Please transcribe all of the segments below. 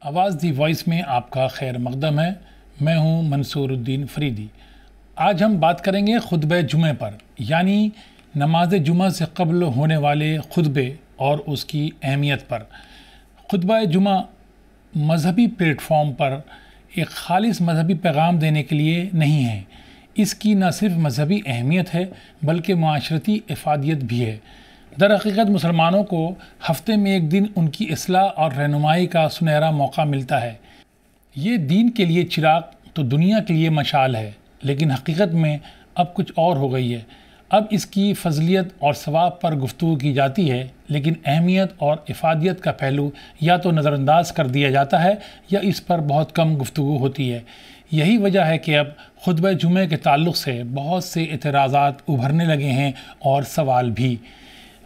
آواز دی وائس میں آپ کا خیر مقدم ہے۔ میں ہوں منصور الدین فریدی۔ آج ہم بات کریں گے خطبہ جمعہ پر، یعنی نماز جمعہ سے قبل ہونے والے خطبے اور اس کی اہمیت پر۔ خطبہ جمعہ مذہبی پلیٹ فارم پر ایک خالص مذہبی پیغام دینے کے لیے نہیں ہے۔ اس کی نہ صرف مذہبی اہمیت ہے بلکہ معاشرتی افادیت بھی ہے۔ در حقیقت مسلمانوں کو ہفتے میں ایک دن ان کی اصلاح اور رہنمائی کا سنہرا موقع ملتا ہے۔ یہ دین کے لیے چراغ تو دنیا کے لیے مشعل ہے، لیکن حقیقت میں اب کچھ اور ہو گئی ہے۔ اب اس کی فضیلت اور ثواب پر گفتگو کی جاتی ہے، لیکن اہمیت اور افادیت کا پہلو یا تو نظر انداز کر دیا جاتا ہے یا اس پر بہت کم گفتگو ہوتی ہے۔ یہی وجہ ہے کہ اب خطبہ جمعہ کے تعلق سے بہت سے اعتراضات ابھرنے لگے ہیں اور سوال بھی۔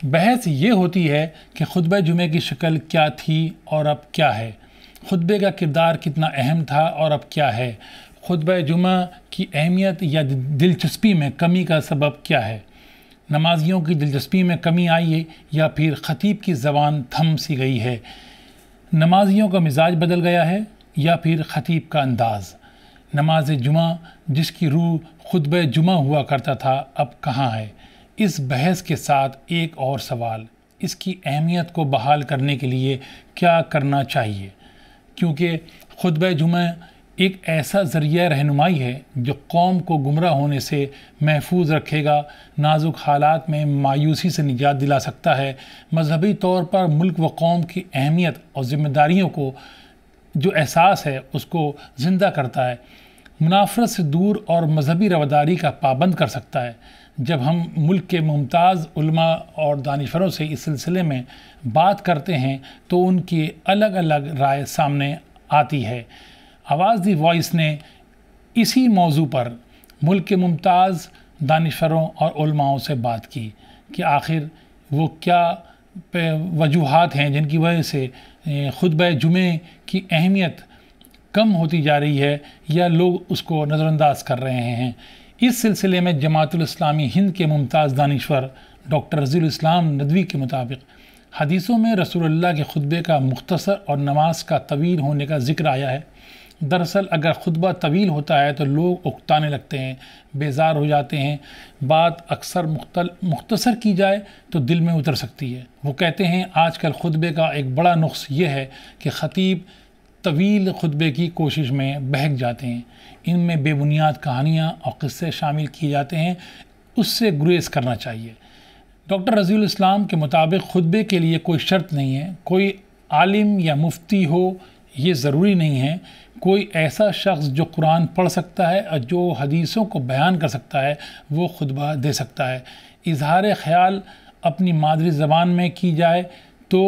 بحث یہ ہوتی ہے کہ خطبہ جمعہ کی شکل کیا تھی اور اب کیا ہے، خطبے کا کردار کتنا اہم تھا اور اب کیا ہے، خطبہ جمعہ کی اہمیت یا دلچسپی میں کمی کا سبب کیا ہے، نمازیوں کی دلچسپی میں کمی آئی ہے یا پھر خطیب کی زبان تھم سی گئی ہے، نمازیوں کا مزاج بدل گیا ہے یا پھر خطیب کا انداز۔ نماز جمعہ جس کی روح خطبہ جمعہ ہوا کرتا تھا اب کہاں ہے؟ اس بحث کے ساتھ ایک اور سوال، اس کی اہمیت کو بحال کرنے کے لیے کیا کرنا چاہیے؟ کیونکہ خطبہ جمعہ ایک ایسا ذریعہ رہنمائی ہے جو قوم کو گمراہ ہونے سے محفوظ رکھے گا، نازک حالات میں مایوسی سے نجات دلا سکتا ہے، مذہبی طور پر ملک و قوم کی اہمیت اور ذمہ داریوں کو جو احساس ہے اس کو زندہ کرتا ہے، منافرت سے دور اور مذہبی رواداری کا پابند کر سکتا ہے۔ جب ہم ملک کے ممتاز علماء اور دانشوروں سے اس سلسلے میں بات کرتے ہیں تو ان کی الگ الگ رائے سامنے آتی ہے۔ آواز دی وائس نے اسی موضوع پر ملک کے ممتاز دانشوروں اور علماؤں سے بات کی کہ آخر وہ کیا وجوہات ہیں جن کی وجہ سے خطبہ جمعہ کی اہمیت کم ہوتی جا رہی ہے یا لوگ اس کو نظر انداز کر رہے ہیں۔ اس سلسلے میں جماعت الاسلامی ہند کے ممتاز دانشور ڈاکٹر رضی الاسلام ندوی کے مطابق حدیثوں میں رسول اللہ کے خطبے کا مختصر اور نماز کا طویل ہونے کا ذکر آیا ہے۔ دراصل اگر خطبہ طویل ہوتا ہے تو لوگ اکتانے لگتے ہیں، بیزار ہو جاتے ہیں، بات اکثر مختصر کی جائے تو دل میں اتر سکتی ہے۔ وہ کہتے ہیں آج کل خطبے کا ایک بڑا نقص یہ ہے کہ خطیب طویل خطبے کی کوشش میں بہک جاتے ہیں، ان میں بے بنیاد کہانیاں اور قصے شامل کیے جاتے ہیں، اس سے گریز کرنا چاہیے۔ ڈاکٹر رضی الاسلام کے مطابق خطبے کے لیے کوئی شرط نہیں ہے، کوئی عالم یا مفتی ہو یہ ضروری نہیں ہے، کوئی ایسا شخص جو قرآن پڑھ سکتا ہے اور جو حدیثوں کو بیان کر سکتا ہے وہ خطبہ دے سکتا ہے۔ اظہار خیال اپنی مادری زبان میں کی جائے تو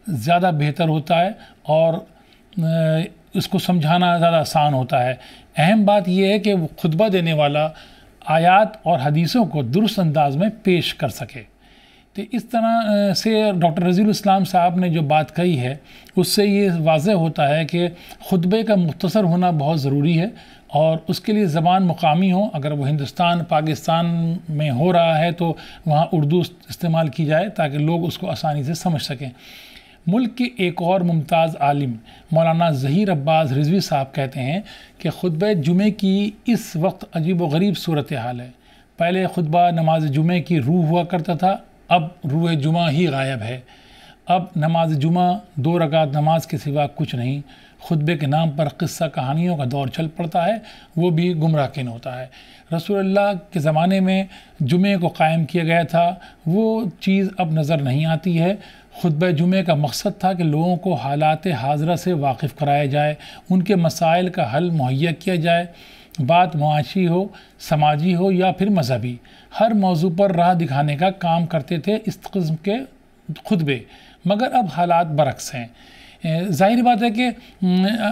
زیادہ بہتر ہوتا ہے اور اس کو سمجھانا زیادہ آسان ہوتا ہے۔ اہم بات یہ ہے کہ وہ خطبہ دینے والا آیات اور حدیثوں کو درست انداز میں پیش کر سکے۔ تو اس طرح سے ڈاکٹر رضی الاسلام صاحب نے جو بات کہی ہے اس سے یہ واضح ہوتا ہے کہ خطبے کا مختصر ہونا بہت ضروری ہے اور اس کے لیے زبان مقامی ہو۔ اگر وہ ہندوستان پاکستان میں ہو رہا ہے تو وہاں اردو استعمال کی جائے تاکہ لوگ اس کو آسانی سے سمجھ سکیں۔ ملک کے ایک اور ممتاز عالم مولانا ظہیر عباس رضوی صاحب کہتے ہیں کہ خطبہ جمعہ کی اس وقت عجیب و غریب صورتحال ہے۔ پہلے خطبہ نماز جمعہ کی روح ہوا کرتا تھا، اب روح جمعہ ہی غائب ہے۔ اب نماز جمعہ 2 رکعت نماز کے سوا کچھ نہیں، خطبے کے نام پر قصہ کہانیوں کا دور چل پڑتا ہے، وہ بھی گمراہ کن ہوتا ہے۔ رسول اللہ کے زمانے میں جمعے کو قائم کیا گیا تھا، وہ چیز اب نظر نہیں آتی ہے۔ خطبہ جمعہ کا مقصد تھا کہ لوگوں کو حالات حاضرہ سے واقف کرایا جائے، ان کے مسائل کا حل مہیا کیا جائے، بات معاشی ہو، سماجی ہو یا پھر مذہبی، ہر موضوع پر راہ دکھانے کا کام کرتے تھے اس قسم کے خطبے۔ مگر اب حالات برعکس ہیں۔ ظاہر بات ہے کہ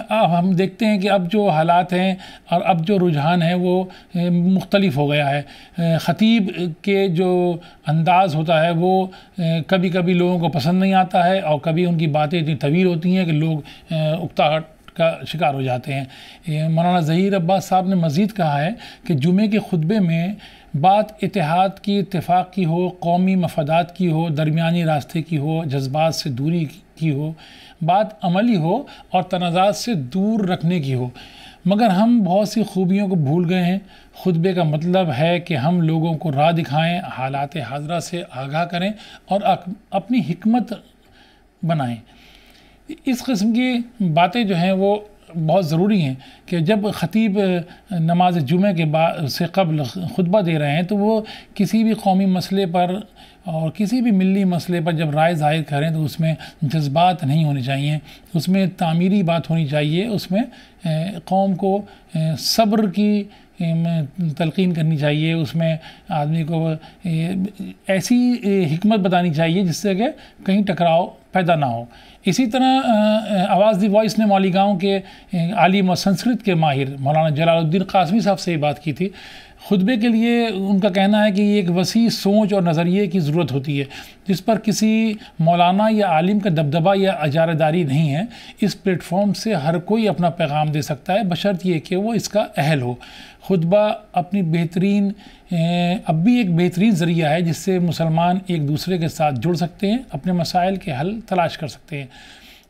اب ہم دیکھتے ہیں کہ اب جو حالات ہیں اور اب جو رجحان ہے وہ مختلف ہو گیا ہے۔ خطیب کے جو انداز ہوتا ہے وہ کبھی کبھی لوگوں کو پسند نہیں آتا ہے اور کبھی ان کی باتیں اتنی طویل ہوتی ہیں کہ لوگ اکتاہٹ کا شکار ہو جاتے ہیں۔ مولانا ظہیر عباس صاحب نے مزید کہا ہے کہ جمعے کے خطبے میں بات اتحاد کی، اتفاق کی ہو، قومی مفادات کی ہو، درمیانی راستے کی ہو، جذبات سے دوری کی ہو، بات عملی ہو اور تنازعات سے دور رکھنے کی ہو، مگر ہم بہت سی خوبیوں کو بھول گئے ہیں۔ خطبے کا مطلب ہے کہ ہم لوگوں کو راہ دکھائیں، حالات حاضرہ سے آگاہ کریں اور اپنی حکمت بنائیں۔ اس قسم کی باتیں جو ہیں وہ بہت ضروری ہیں کہ جب خطیب نماز جمعہ کے سے قبل خطبہ دے رہے ہیں تو وہ کسی بھی قومی مسئلے پر اور کسی بھی ملی مسئلے پر جب رائے ظاہر کریں تو اس میں جذبات نہیں ہونے چاہیے، اس میں تعمیری بات ہونی چاہیے، اس میں قوم کو صبر کی تلقین کرنی چاہیے، اس میں آدمی کو ایسی حکمت بتانی چاہیے جس سے کہ کہیں ٹکراؤ پیدا نہ ہو۔ اسی طرح آواز دی وائس نے مالیگاؤں کے عالم و سنسکرت کے ماہر مولانا جلال الدین قاسمی صاحب سے یہ بات کی تھی۔ خطبے کے لیے ان کا کہنا ہے کہ یہ ایک وسیع سوچ اور نظریے کی ضرورت ہوتی ہے جس پر کسی مولانا یا عالم کا دبدبہ یا اجارہ داری نہیں ہے۔ اس پلیٹ فارم سے ہر کوئی اپنا پیغام دے سکتا ہے بشرط یہ کہ وہ اس کا اہل ہو۔ خطبہ اب بھی ایک بہترین ذریعہ ہے جس سے مسلمان ایک دوسرے کے ساتھ جڑ سکتے ہیں، اپنے مسائل کے حل تلاش کر سکتے ہیں۔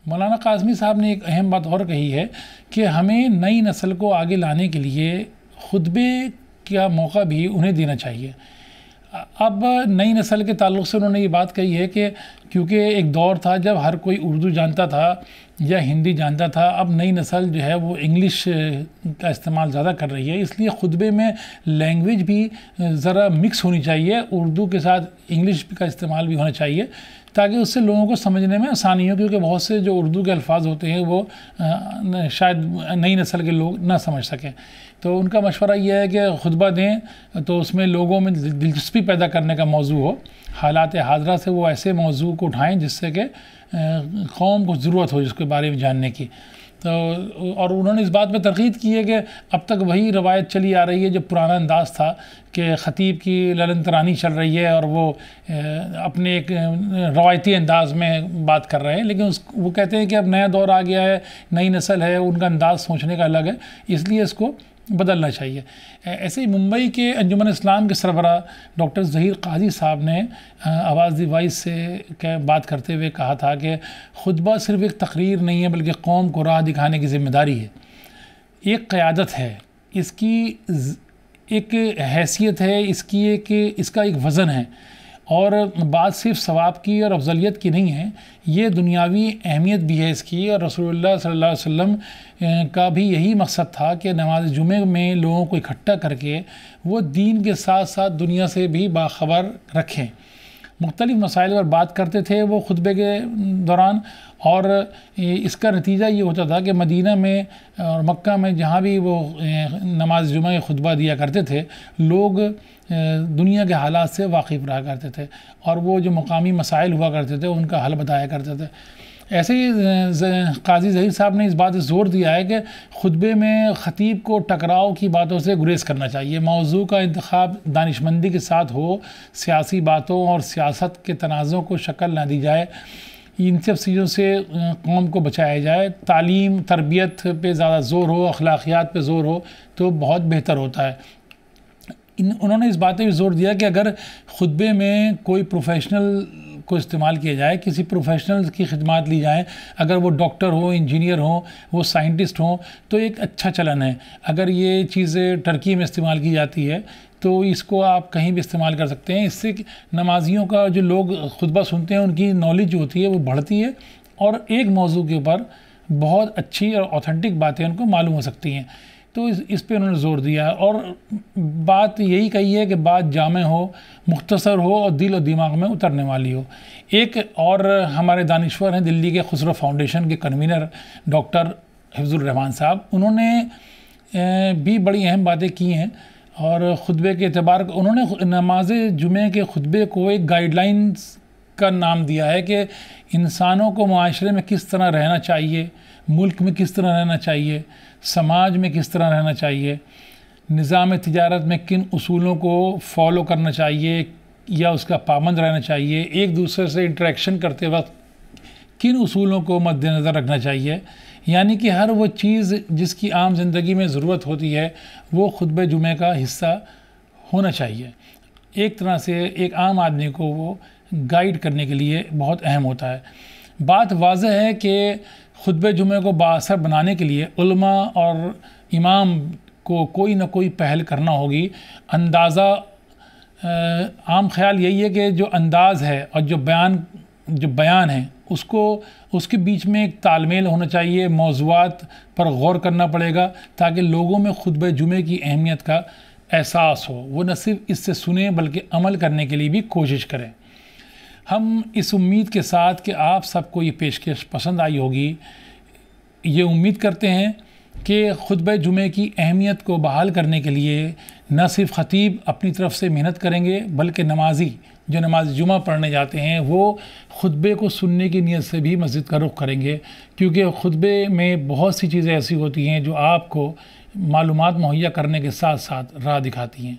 مولانا قاسمی صاحب نے ایک اہم بات اور کہی ہے کہ ہمیں نئی نسل کو آگے لانے کے لیے خطبے کا موقع بھی انہیں دینا چاہیے۔ اب نئی نسل کے تعلق سے انہوں نے یہ بات کہی ہے کہ کیونکہ ایک دور تھا جب ہر کوئی اردو جانتا تھا یا ہندی جانتا تھا، اب نئی نسل جو ہے وہ انگلش کا استعمال زیادہ کر رہی ہے، اس لیے خطبے میں لینگویج بھی ذرا مکس ہونی چاہیے، اردو کے ساتھ انگلش کا استعمال بھی ہونا چاہیے تاکہ اس سے لوگوں کو سمجھنے میں آسانی ہو، کیونکہ بہت سے جو اردو کے الفاظ ہوتے ہیں وہ شاید نئی نسل کے لوگ نہ سمجھ سکیں۔ تو ان کا مشورہ یہ ہے کہ خطبہ دیں تو اس میں لوگوں میں دلچسپی پیدا کرنے کا موضوع ہو، حالات حاضرہ سے وہ ایسے موضوع کو اٹھائیں جس سے کہ قوم کو ضرورت ہو جس کے بارے میں جاننے کی۔ تو اور انہوں نے اس بات میں ترغیب کی ہے کہ اب تک وہی روایت چلی آ رہی ہے جو پرانا انداز تھا کہ خطیب کی للن ترانی چل رہی ہے اور وہ اپنے ایک روایتی انداز میں بات کر رہے ہیں، لیکن وہ کہتے ہیں کہ اب نیا دور آ گیا ہے، نئی نسل ہے، ان کا انداز سوچنے کا الگ ہے، اس لیے اس کو بدلنا چاہیے۔ ایسے ہی ممبئی کے انجمن اسلام کے سربراہ ڈاکٹر ظہیر قاضی صاحب نے آواز دی وائس سے بات کرتے ہوئے کہا تھا کہ خطبہ صرف ایک تقریر نہیں ہے بلکہ قوم کو راہ دکھانے کی ذمہ داری ہے، ایک قیادت ہے، اس کی ایک حیثیت ہے، اس کا ایک وزن ہے، اور بات صرف ثواب کی اور افضلیت کی نہیں ہے، یہ دنیاوی اہمیت بھی ہے اس کی، اور رسول اللہ صلی اللہ علیہ وسلم کا بھی یہی مقصد تھا کہ نماز جمعہ میں لوگوں کو اکٹھا کر کے وہ دین کے ساتھ ساتھ دنیا سے بھی باخبر رکھیں۔ مختلف مسائل پر بات کرتے تھے وہ خطبے کے دوران، اور اس کا نتیجہ یہ ہوتا تھا کہ مدینہ میں اور مکہ میں جہاں بھی وہ نماز جمعہ کے خطبہ دیا کرتے تھے لوگ دنیا کے حالات سے واقف رہا کرتے تھے اور وہ جو مقامی مسائل ہوا کرتے تھے ان کا حل بتایا کرتے تھے۔ ایسے ہی قاضی ظہیر صاحب نے اس بات سے زور دیا ہے کہ خطبے میں خطیب کو ٹکراؤ کی باتوں سے گریز کرنا چاہیے، موضوع کا انتخاب دانشمندی کے ساتھ ہو، سیاسی باتوں اور سیاست کے تنازع کو شکل نہ دی جائے، ان سب چیزوں سے قوم کو بچایا جائے، تعلیم تربیت پہ زیادہ زور ہو، اخلاقیات پہ زور ہو تو بہت بہتر ہوتا ہے۔ انہوں نے اس بات پہ بھی زور دیا کہ اگر خطبے میں کوئی پروفیشنل کو استعمال کیا جائے، کسی پروفیشنل کی خدمات لی جائیں، اگر وہ ڈاکٹر ہوں، انجینئر ہوں، وہ سائنٹسٹ ہوں تو ایک اچھا چلن ہے۔ اگر یہ چیزیں ٹرکی میں استعمال کی جاتی ہے تو اس کو آپ کہیں بھی استعمال کر سکتے ہیں، اس سے نمازیوں کا جو لوگ خطبہ سنتے ہیں ان کی نالج جو ہوتی ہے وہ بڑھتی ہے اور ایک موضوع کے اوپر بہت اچھی اور اوتھینٹک باتیں ان کو معلوم ہو سکتی ہیں۔ تو اس پہ انہوں نے زور دیا اور بات یہی کہی ہے کہ بات جامع ہو، مختصر ہو اور دل و دماغ میں اترنے والی ہو۔ ایک اور ہمارے دانشور ہیں دلی کے خسرو فاؤنڈیشن کے کنوینر ڈاکٹر حفظ الرحمان صاحب، انہوں نے بھی بڑی اہم باتیں کی ہیں اور خطبے کے اعتبار انہوں نے نماز جمعہ کے خطبے کو ایک گائیڈ لائنز کا نام دیا ہے کہ انسانوں کو معاشرے میں کس طرح رہنا چاہیے، ملک میں کس طرح رہنا چاہیے، سماج میں کس طرح رہنا چاہیے، نظام تجارت میں کن اصولوں کو فالو کرنا چاہیے یا اس کا پابند رہنا چاہیے، ایک دوسرے سے انٹریکشن کرتے وقت کن اصولوں کو مد نظر رکھنا چاہیے، یعنی کہ ہر وہ چیز جس کی عام زندگی میں ضرورت ہوتی ہے وہ خطبہ جمعہ کا حصہ ہونا چاہیے۔ ایک طرح سے ایک عام آدمی کو وہ گائیڈ کرنے کے لیے بہت اہم ہوتا ہے۔ بات واضح ہے کہ خطبہ جمعہ کو بااثر بنانے کے لیے علماء اور امام کو کوئی نہ کوئی پہل کرنا ہوگی۔ اندازہ عام خیال یہی ہے کہ جو انداز ہے اور جو بیان ہے اس کے بیچ میں ایک تال میل ہونا چاہیے، موضوعات پر غور کرنا پڑے گا تاکہ لوگوں میں خطبہ جمعہ کی اہمیت کا احساس ہو، وہ نہ صرف اس سے سنیں بلکہ عمل کرنے کے لیے بھی کوشش کریں۔ ہم اس امید کے ساتھ کہ آپ سب کو یہ پیشکش پسند آئی ہوگی، یہ امید کرتے ہیں کہ خطبہ جمعہ کی اہمیت کو بحال کرنے کے لیے نہ صرف خطیب اپنی طرف سے محنت کریں گے بلکہ نمازی جو نماز جمعہ پڑھنے جاتے ہیں وہ خطبے کو سننے کی نیت سے بھی مسجد کا رخ کریں گے، کیونکہ خطبے میں بہت سی چیزیں ایسی ہوتی ہیں جو آپ کو معلومات مہیا کرنے کے ساتھ ساتھ راہ دکھاتی ہیں۔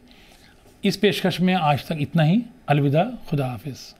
اس پیشکش میں آج تک اتنا ہی۔ الوداع، خدا حافظ۔